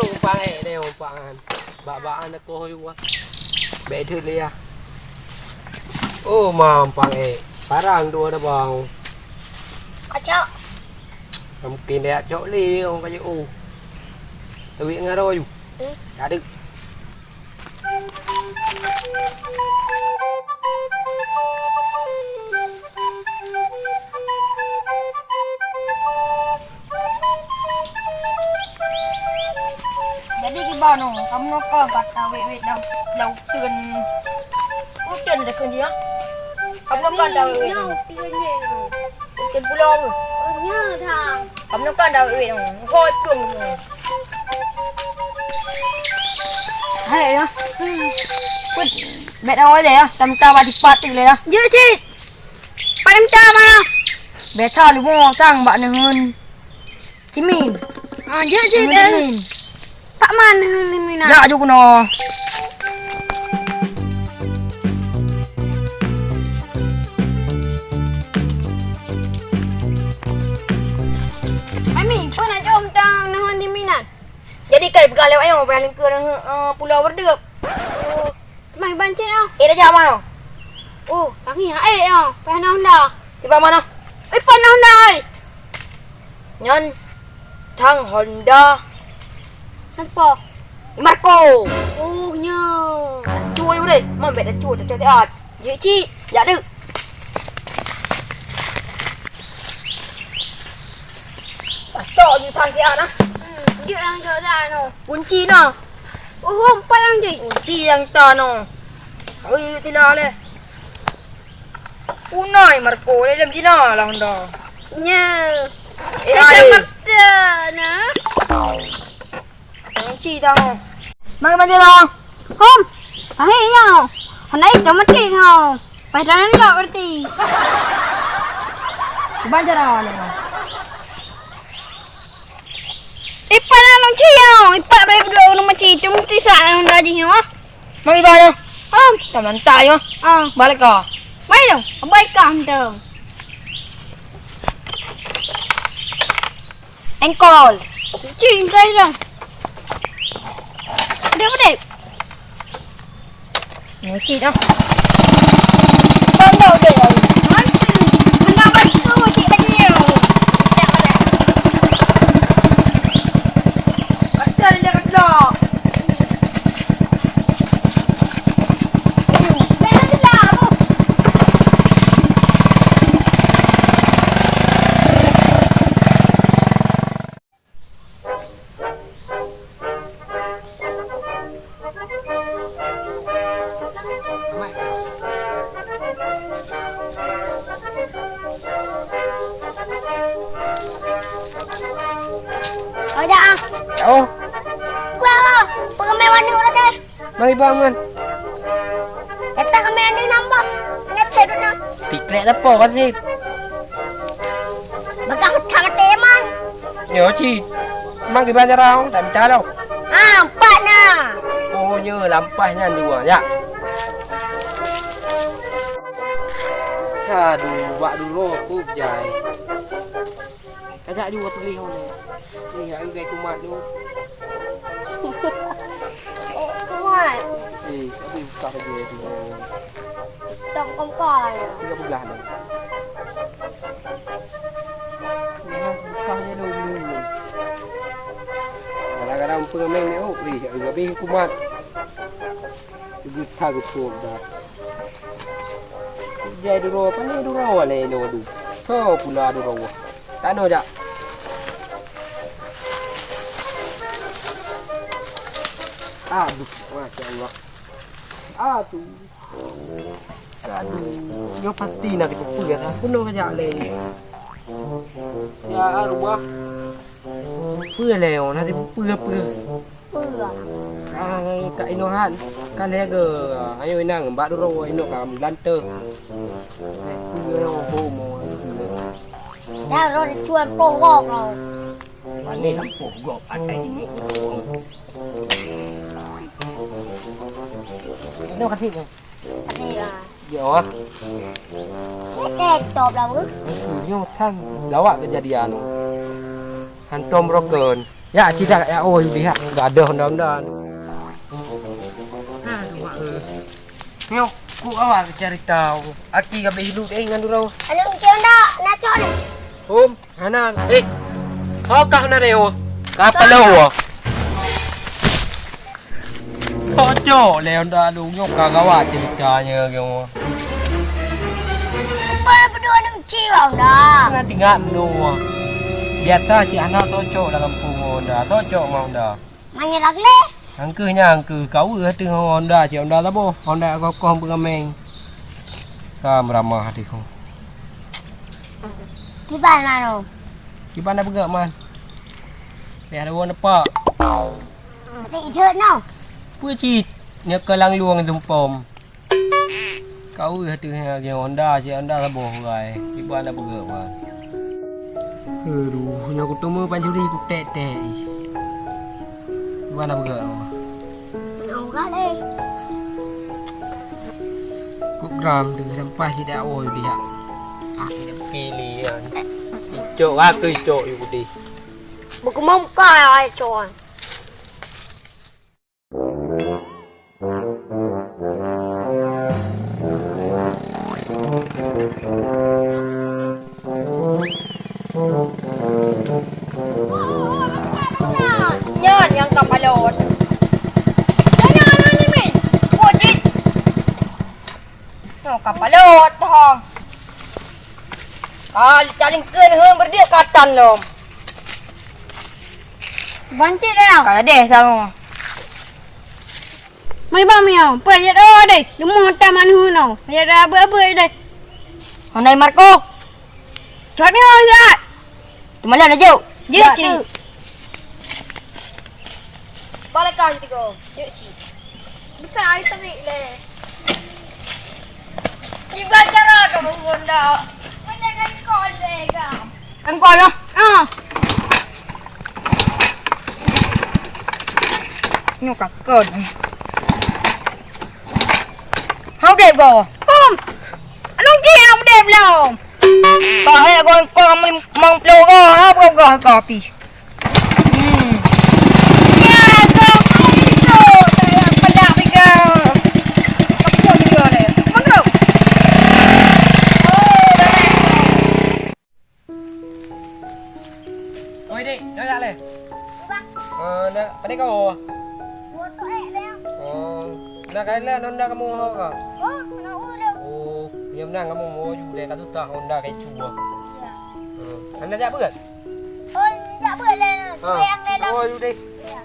umpang ni umpangan. Bak-bakan aku juga. Betul dia. Oh, mampang parang dua dah bang. Acok. Mungkin dia acok li orang kaya Tapi ngaro you. Ada. Jadi kita no, kamu nak kata wet lau turun. Turun dah kerja. Kamu nak kata wet. Turun pulau. Nhớ thằng. Kamu nak kata wet no. Kau turun. Hai đó. Quýt mẹ nói gì á? Tầm ta ba thì phát đi lên á. Dữ chi? Ba tầm ta mà. Bé thao thì mua sang bạn này hơn. Thì mình. Dữ chi đây. Pak man hơn mình à? Dạ chú nó. Mami, kau nak jom tang hơn thì mình à? Jadi kali bergalau ayo balik ke Pulau Berdep. Oh, mai bancet ah. Dah jam mana? Oh, kaki ha panah Honda. Di mana? Panah Honda ai. Nyon thang Honda. Apa? Marco. Oh, nya. Chui đi, mà mẹ đã chui cho thế à. Dễ chi? Dạ được. Cho như thằng kia đó. Dữ đang chờ ra nè. Quân chi nè. Ô hôm phải ăn gì? Quân chi đang chờ nè. Ôi thì lo lên. Quân này Marco đây làm gì nè lòng đỏ. Nha. Ê mặt nè. Chi đâu? Mang bao nhiêu đâu? Không. Thấy nhau. Hồi nãy tao mất tiền không? Phải ra đến đâu đi. Bao nhiêu đâu này? Ipan ano chiyo? Ipan rin naman chiyo. Mutisa na hindi nyo. Mag-iba na. Taman tayo. Balik ka. Balik daw. Balik ka daw. Ankle. Chiyo tayo daw. Hindi mo tayo. Ang chiyo daw. Banda daw. Hanabat ko. Chiyo ba niyo? Oh. Wah, pengamen mana orang deh? Mari bangun. Kita kami ada nambah. Net saya dulu. Tiklek apa kan sih? Bakal tangan teman. Nhớ chi? Mang cái ban ra đâu? Làm cha đâu? Empat nah. Oh, nhớ lampahnya juga ya. Aduh, wak dulu aku jai. Kagak juga pergi hone. Ni aku gay kumat tu. Kuat. Tapi buka dia tu. Tong kongkol. Tiga belah ni. Memang buka dia dulu. Kadang-kadang pengamen ni ni lebih kumat. Jadi tak cukup dah. Jai dulu apa ni dulu awal ni dulu. Kau pula dulu. Tak ada dah. Aduh, Masya Allah. Aduh. Yo pasti nak kupu ya. Penuh kejak lagi. Ya arwah. Pưa lèo nó thì pưa. Cái nó hạn. Cái lẽ gờ anh ơi nàng bạn rồi nó cầm lantơ. Pưa nó hồ mồ. Dah rồi chuan pogok kau. Anh này lắm pogok anh này. Nó cắt thịt không? Ni lah. Hiểu á? Top lah bu. Nhưng than đó ạ kejadian. Hantom roken. Ya, tidak ya oh lihat enggak ada Honda. Nyok, ku awak cari tahu. Aki gabe hidup ngan durau. Anong Honda na chon? Anak. Oh kah na reo. Kapalo. Tojo Honda lu nyok kagawa ceritanya gitu. Pa berdua nang ciwang dah. Nanti enggak lu. Biasa si anak tojo dalam Honda, tojo mau Honda. Mangilag le. Angkunya kau tu Honda, si Honda lah boh. Honda kau pengameng. Kam ramah hati kau. Di mana no? Di mana bergerak man? Biar ada orang nampak. Ti ithut no. Pucit, nya kelang luang tumpom. Kau hati si Honda lah boh gai. Di mana bergerak man? Aduh, nya ketemu pancuri ku tek-tek. Di mana bergerak man? Enggak le. Kuk gram tu sampai si dah oi dia. Dia pilihan. Icok aku icok ibu di. Buku mau kaya ai chon. Nyon yang kapalot. Nyon ni min. Wajit. No kapalot hong. Jaling keun heung berdia katan lom. Bancit dah. Kaya deh sang. Mai ba miao, pai ya ro dei. Demu taman hu no. Ya ra ba dei. Hôm nay Marco. Chọn đi ơi ạ. Tụi mày lên nó chịu. Dữ chị. Balikan tigo. Dữ chị. Bisa ai tadi le. Iba cara kamu bunda. Mana kan kolega. Ang kono? Nyo ka cơn. Không đẹp rồi. Không. Anong chi không đẹp đâu. Có hay con mong logo ha không gọi copy. Ya, con itu. Saya pendak tiga. Kamu juga le. Mangro. Oi dik, jalan le. Nak, pada kau. Buat tu le. Nak kailan Honda kamu ho ka? Oh, na ulo. Oh, diam nang kamu mau ju le ka tutah Honda kai chua. Anda jak berat? Oh, tak boleh le. Sayang le dah. Oh, ju dik. Ya.